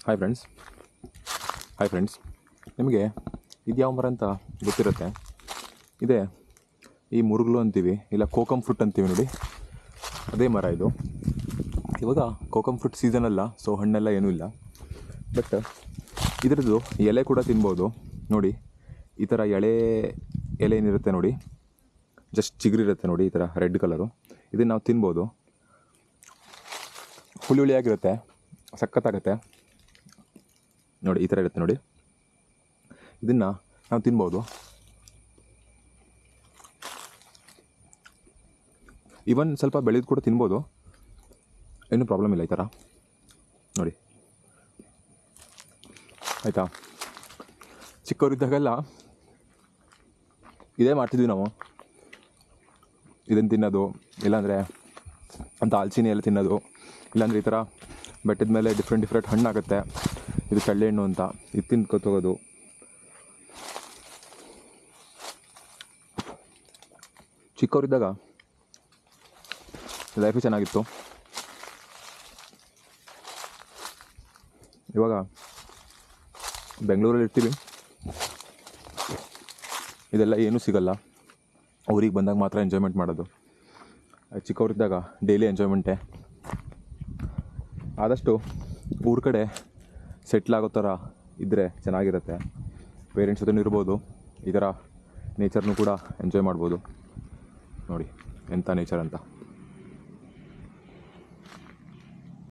Hi friends ನಿಮಗೆ ಇದು ಯಾವ ಮರ ಅಂತ ಗೊತ್ತಿರುತ್ತೆ. ಇದೆ ಈ ಮುರುಗಲು ಅಂತೀವಿ, ಇಲ್ಲ ಕೋಕಮ್ ಫ್ರೂಟ್ ಅಂತೀವಿ ನೋಡಿ, ಅದೇ ಮರ ಇದು. ಇವಾಗ ಕೋಕಮ್ ಫ್ರೂಟ್ ಸೀಸನ್ ಅಲ್ಲ, ಸೊ ಹಣ್ಣೆಲ್ಲ ಏನೂ ಇಲ್ಲ. ಬಟ್ ಇದರದ್ದು ಎಲೆ ಕೂಡ ತಿನ್ಬೋದು. ನೋಡಿ ಈ ಥರ ಎಳೆ ಎಲೆ ಏನಿರುತ್ತೆ ನೋಡಿ, ಜಸ್ಟ್ ಚಿಗುರಿರುತ್ತೆ ನೋಡಿ, ಈ ಥರ ರೆಡ್ ಕಲರು. ಇದನ್ನು ನಾವು ತಿನ್ಬೋದು. ಹುಳಿಯಾಗಿರುತ್ತೆ, ಸಖತ್ತಾಗುತ್ತೆ ನೋಡಿ. ಈ ಥರ ಇರುತ್ತೆ ನೋಡಿ, ಇದನ್ನು ನಾವು ತಿನ್ಬೋದು. ಇವನ್ ಸ್ವಲ್ಪ ಬೆಳೆದು ಕೂಡ ತಿನ್ಬೋದು, ಏನೂ ಪ್ರಾಬ್ಲಮ್ ಇಲ್ಲ. ಈ ಥರ ನೋಡಿ, ಆಯಿತಾ. ಚಿಕ್ಕವರಿದ್ದಾಗೆಲ್ಲ ಇದೇ ಮಾಡ್ತಿದ್ವಿ ನಾವು, ಇದನ್ನು ತಿನ್ನೋದು, ಇಲ್ಲಾಂದರೆ ಅಂತ ಹಲಸಿನ ಎಲೆ ತಿನ್ನೋದು, ಇಲ್ಲಾಂದರೆ ಈ ಥರ ಬೆಟ್ಟದ ಮೇಲೆ ಡಿಫ್ರೆಂಟ್ ಹಣ್ಣಾಗುತ್ತೆ, ಇದು ಚಳ್ಳೆ ಹಣ್ಣು ಅಂತ, ಇದು ತಿನ್ಕೊತೋಗೋದು. ಚಿಕ್ಕವರಿದ್ದಾಗ ಲೈಫು ಚೆನ್ನಾಗಿತ್ತು. ಇವಾಗ ಬೆಂಗಳೂರಲ್ಲಿ ಇರ್ತೀವಿ, ಇದೆಲ್ಲ ಏನೂ ಸಿಗಲ್ಲ. ಊರಿಗೆ ಬಂದಾಗ ಮಾತ್ರ ಎಂಜಾಯ್ಮೆಂಟ್ ಮಾಡೋದು. ಚಿಕ್ಕವರಿದ್ದಾಗ ಡೈಲಿ ಎಂಜಾಯ್ಮೆಂಟೇ. ಆದಷ್ಟು ಊರ ಕಡೆ ಸೆಟ್ಲ್ ಆಗೋ ಥರ ಇದ್ದರೆ ಚೆನ್ನಾಗಿರುತ್ತೆ. ಪೇರೆಂಟ್ಸ್ ಜೊತೆ ಇರ್ಬೋದು, ಈ ಥರ ನೇಚರ್ನೂ ಕೂಡ ಎಂಜಾಯ್ ಮಾಡ್ಬೋದು. ನೋಡಿ ಎಂಥ ನೇಚರ್ ಅಂತ.